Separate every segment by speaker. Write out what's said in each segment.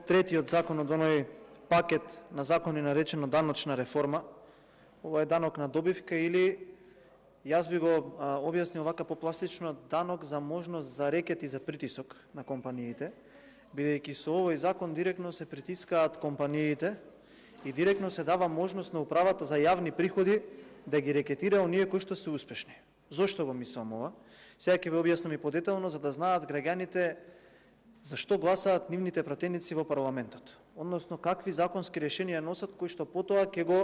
Speaker 1: третиот закон од оној пакет на закони наречено даночна реформа. Ова е данок на добивка или, јас би го објаснил вака попластично, данок за можност за рекет и за притисок на компаниите, бидејќи со овој закон директно се притискаат компаниите и директно се дава можност на управата за јавни приходи да ги рекетира оние кои што се успешни. Зошто го мислам ова? Сега ќе ви објаснам и подетално, за да знаат граѓаните зашто гласаат нивните пратеници во парламентот, односно какви законски решенија носат кои што потоа ќе го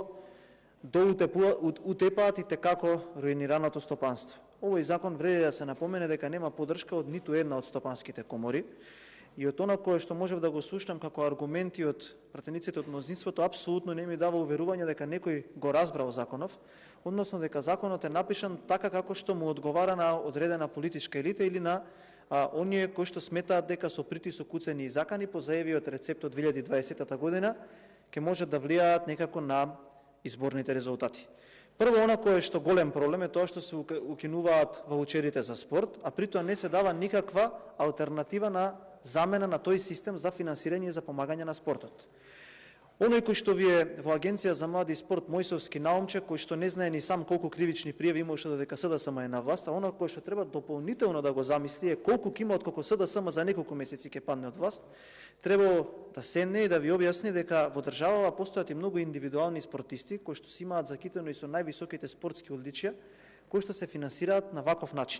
Speaker 1: утепаат и текако руинираното стопанство. Овој закон вреди да се напомене дека нема поддршка од ниту една од стопанските комори и од она кое што можев да го слушнам како аргументи од пратениците од мнозинството, апсолутно не ми дава уверување дека некој го разбрал законов, односно дека законот е напишан така како што му одговара на одредена политичка елита или на оние кои што сметаат дека со притисок, уцени и закани по зајавиот рецепт од 2020 година ќе можат да влијаат некако на изборните резултати. Прво, она кое што голем проблем е тоа што се укинуваат ваучерите за спорт, а при тоа не се дава никаква алтернатива на замена на тој систем за финансирање и за помагање на спортот. Оној кој што ви е во Агенција за млади и спорт Мојсовски наумче, кој што не знае ни сам колку кривични пријави имаше додека СДСМ е на власт, а оно кој што треба дополнително да го замисли е колку ќе има отколку СДСМ за неколку месеци ќе падне од власт, треба да седне и да ви објасни дека во државава постојат и многу индивидуални спортисти кои што си имаат закитено и со највисоките спортски одличија, кои што се финансираат на ваков начин.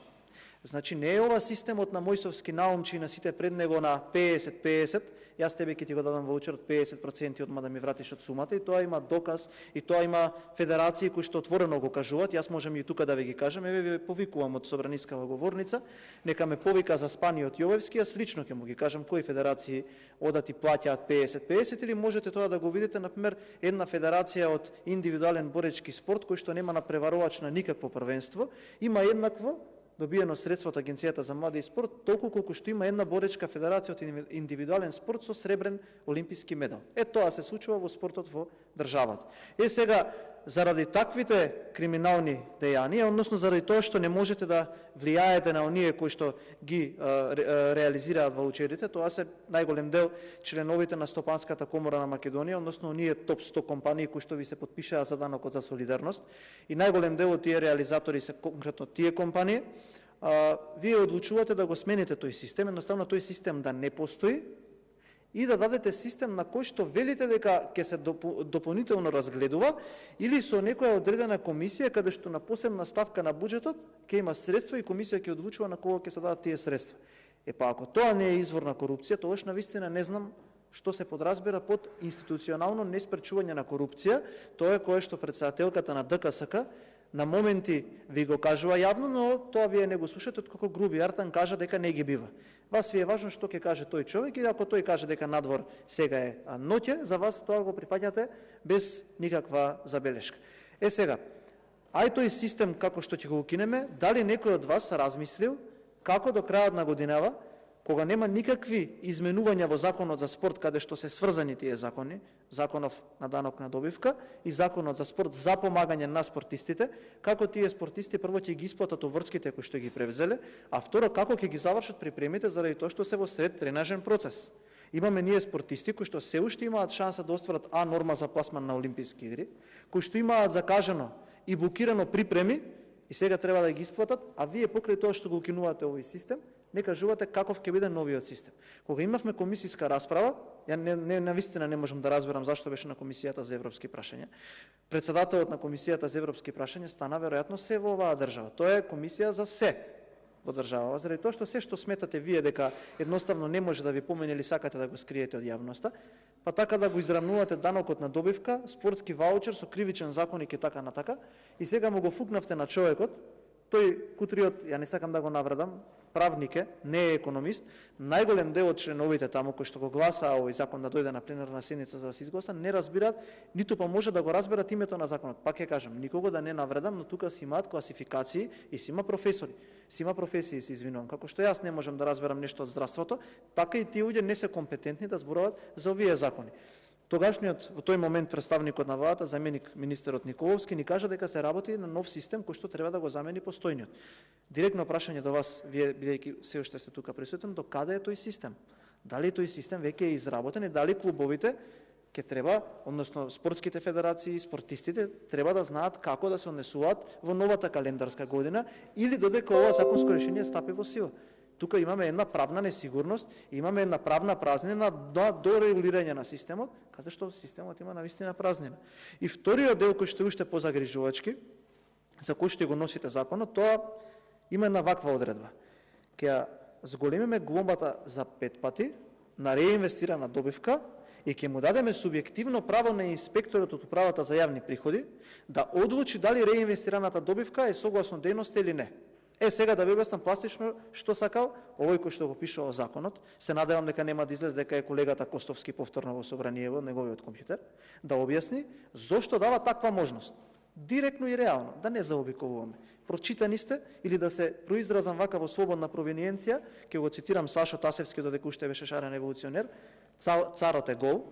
Speaker 1: Значи не е ова системот на Мојсовски наумче и на сите пред него на 50-50, јас тебе ќе ти го дадам ваучер од 50% одма да ми вратиш од сумата, и тоа има доказ, и тоа има федерации кои што отворено го кажуваат. Јас можам и тука да ви ги кажам, еве ви повикувам од собранискава говорница, нека ме повика за Спаниот Јовевски, јас лично ќе му ги кажам кои федерации одат и плаќаат 50-50, или можете тоа да го видите, например, една федерација од индивидуален боречки спорт кој што нема надпреварувач на никакво првенство, има еднакво добиено средство од Агенцијата за млади и спорт, толку колку што има една боречка федерација од индивидуален спорт со сребрен олимписки медал. Тоа се случува во спортот во државата. Сега, заради таквите криминални дејанија, односно заради тоа што не можете да влијаете на оние кои што ги реализираат ваучерите, тоа се најголем дел членовите на Стопанската комора на Македонија, односно оние топ 100 компании кои што ви се потпишаа за данокот за солидарност, и најголем дел од тие реализатори се конкретно тие компании. Вие одлучувате да го смените тој систем, едноставно тој систем да не постои и да дадете систем на кој што велите дека ќе се дополнително разгледува, или со некоја одредена комисија каде што на посебна ставка на буџетот ќе има средства и комисија ќе одлучува на кого ќе се дадат тие средства. Ако тоа не е извор на корупција, тогаш навистина не знам што се подразбира под институционално неспречување на корупција. Тоа е кое што претседателката на ДКСК на моменти ви го кажува јавно, но тоа вие не го слушате, откако Груби Артан кажа дека не ги бива. Вас ви е важно што ќе каже тој човек, и ако тој каже дека надвор сега е ноќе, за вас тоа го прифаќате без никаква забелешка. Сега, тој систем како што ќе го укинеме, дали некој од вас размислил како до крајот на годинава, кога нема никакви изменувања во законот за спорт, каде што се сврзани тие закони, законов на данок на добивка и законот за спорт за помагање на спортистите, како тие спортисти прво ќе ги исплатат обврските кои што ги превзеле, а второ како ќе ги завршат припремите заради тоа што се во сред тренажен процес. Имаме ние спортисти кои што се уште имаат шанса да остварат норма за пласман на Олимписки игри, кои што имаат закажано и блокирано припреми и сега треба да ги исплатат, а вие покрај тоа што го укинувате овој систем, не кажувате каков ќе биде новиот систем. Кога имавме комисиска расправа, ја навистина не можам да разберам зашто беше на Комисијата за европски прашања. Председателот на Комисијата за европски прашања стана веројатно се во оваа држава. Тоа е комисија за се во држава. Заради тоа што се што сметате вие дека едноставно не може да ви помине или сакате да го скриете од јавноста, па така да го израмнувате данокот на добивка, спортски ваучер со кривичен законник и така натака, и сега му го фукнавте на човекот. Тој кутриот, ја не сакам да го навредам, правник е, не е економист, најголем дел од членовите таму кои што го гласаа овој закон да дојде на пленарна седница за да се изгласа, не разбираат, ниту па може да го разберат името на законот. Пак ќе кажам, никого да не навредам, но тука си имаат класификации и си има професори, си има професии, се извинувам. Како што јас не можам да разберам нешто од здравството, така и тие луѓе не се компетентни да зборуваат за овие закони. Тогашниот, во тој момент, представникот на владата, заменик министерот Николовски, ни кажа дека се работи на нов систем кој што треба да го замени постојниот. Директно прашање до вас, вие бидејќи се уште сте тука присутен, до каде е тој систем? Дали тој систем веќе е изработен и дали клубовите ќе треба, односно спортските федерации, спортистите треба да знаат како да се однесуваат во новата календарска година или додека ова законско решение стапи во сила. Тука имаме една правна несигурност, имаме една правна празнина до регулирање на системот, каде што системот има навистина празнина. И вториот дел кој што е уште позагрижувачки, за кој што го носите законот, тоа има една ваква одредба. Ќе зголемиме глобата за 5 пати на реинвестирана добивка и ќе му дадеме субјективно право на инспекторот од управата за јавни приходи да одлучи дали реинвестираната добивка е согласно дејноста или не. Сега да ви објаснам пластично што сакал овој кој што го пишува законот, се надевам дека нема да излезе дека е колегата Костовски повторно во собраниево, неговиот компјутер, да објасни зошто дава таква можност. Директно и реално, да не заобиколуваме. Прочитани сте или да се произразам вака во слободна провиниенција, ќе го цитирам Сашо Тасевски додека уште беше шарен револуционер, царот е гол.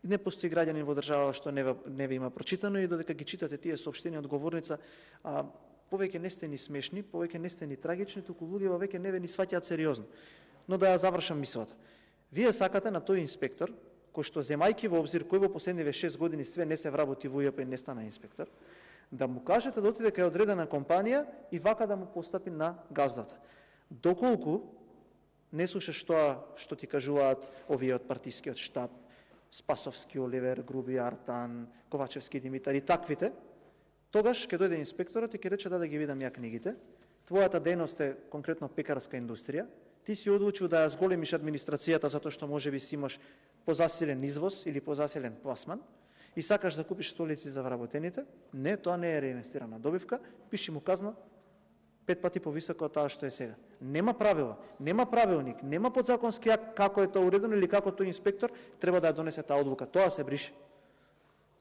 Speaker 1: Не постои граѓанин во држава што не ви има прочитано и додека ги читате тие соопштенија од говорница, повеќе не сте ни смешни, повеќе не сте ни трагични, туку луѓето веќе не ве ни сваќаат сериозно. Но да ја завршам мислата. Вие сакате на тој инспектор, кој што земајки во обзир кој во последниве 6 години све не се вработи во УЈП и не стана инспектор, да му кажете да отиде кај одредена компанија и вака да му постапи на газдата. Доколку не слушаш тоа што ти кажуваат овие од партискиот штаб, Спасовски, Оливер, Груби, Артан, Ковачевски, Димитар и таквите, тогаш ќе дојде инспекторот и ќе рече да ги видам ја книгите. Твојата дејност е конкретно пекарска индустрија. Ти си одлучил да ја зголемиш администрацијата затоа што можеби си имаш позасилен извоз или позасилен пласман и сакаш да купиш столици за вработените. Не, тоа не е реинвестирана добивка. Пиши му казна 5 пати повисока од таа што е сега. Нема правила, нема правилник, нема подзаконски акт како е тоа уредено или како тој инспектор треба да ја донесе таа одлука. Тоа се брише.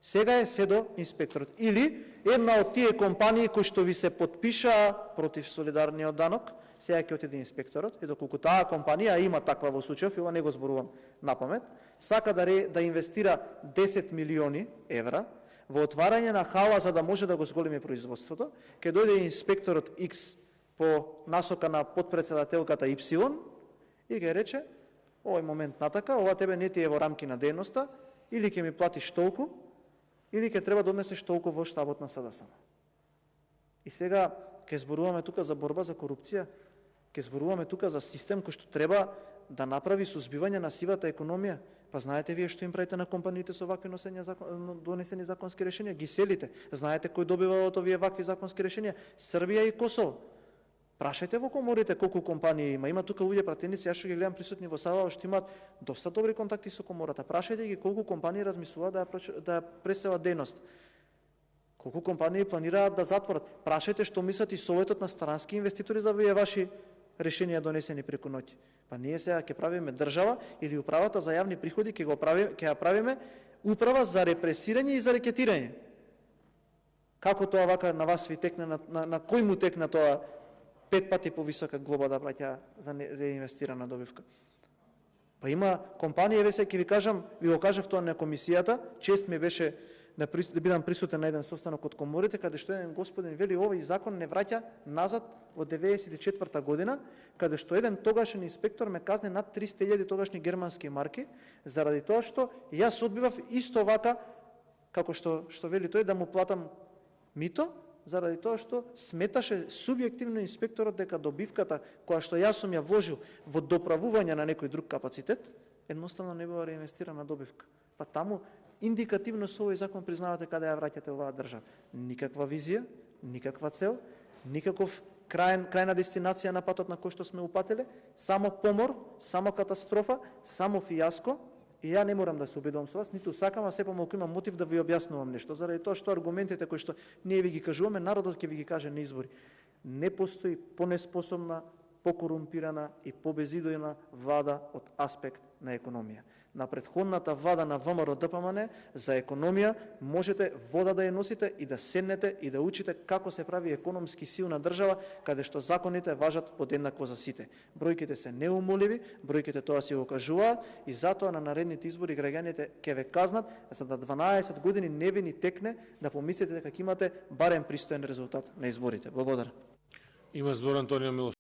Speaker 1: Сега е седо инспекторот. Или една од тие компании кои што ви се подпишаа против солидарниот данок, сега ќе отиде инспекторот и доколку таа компанија има таква во случајов, и ова не го зборувам напамет, сака да инвестира 10 милиони евра во отварање на хала за да може да го зголеми производството, ќе дојде инспекторот X по насока на подпредседателката Y и ќе рече, овој момент натака, ова тебе не ти е во рамки на дејноста, или ќе ми платиш толку, или ќе треба да однесеш толку во штабот на СДСМ. И сега ќе зборуваме тука за борба за корупција, ќе зборуваме тука за систем кој што треба да направи сузбивање на сивата економија. Па знаете вие што им правите на компаниите со вакви донесени законски решенија? Ги селите. Знаете кој добива од овие вакви законски решенија? Србија и Косово. Прашајте во коморите колку компании има. Има тука луѓе пратеници, јас што ги гледам присутни во сала, што имаат доста добри контакти со комората. Прашајте ги колку компании размислуваат да преселат дејност. Колку компании планираат да затворат. Прашајте што мислат и Советот на странски инвеститори за овие ваши решенија донесени преку ноќ. Па ние сега ќе правиме држава или управата за јавни приходи ќе ја правиме управа за репресирање и за рекетирање. Како тоа вака на вас ви текне, на кој му текна тоа 5 пати повисока глоба да праќа за реинвестирана добивка? Па има компанија, ќе ви кажам, ви го кажав тоа на комисијата, чест ми беше да бидам присутен на еден состанок од коморите, каде што еден господин вели овој закон не враќа назад во 94 година, каде што еден тогашен инспектор ме казне над 300.000 тогашни германски марки, заради тоа што јас одбивав исто вака, како што вели тој, да му платам мито, заради тоа што сметаше субјективно инспекторот дека добивката која што јас сум ја вложил во доправување на некој друг капацитет, едноставно не била реинвестирана добивка. Па таму индикативно со овој закон признавате каде ја враќате оваа држава. Никаква визија, никаква цел, никаков крајна дестинација на патот на кој што сме упателе, само помор, само катастрофа, само фијаско. И ја не морам да се обидувам со вас, ниту сакам, а сепак малку имам мотив да ви објаснувам нешто, заради тоа што аргументите кои што ние ви ги кажуваме, народот ќе ви ги каже на избори. Не постои понеспособна, покорумпирана и побезидојна влада од аспект на економија. На претходната влада на ВМРО ДПМН за економија можете вода да ја носите и да седнете и да учите како се прави економски силна држава, каде што законите важат подеднакво за сите. Бројките се неумоливи, бројките тоа си го кажуваат и затоа на наредните избори граѓаните ќе ве казнат за да 12 години не ви ни текне да помислите дека ќе имате барем пристоен резултат на изборите. Благодарам.
Speaker 2: Има збор Антонио Милош.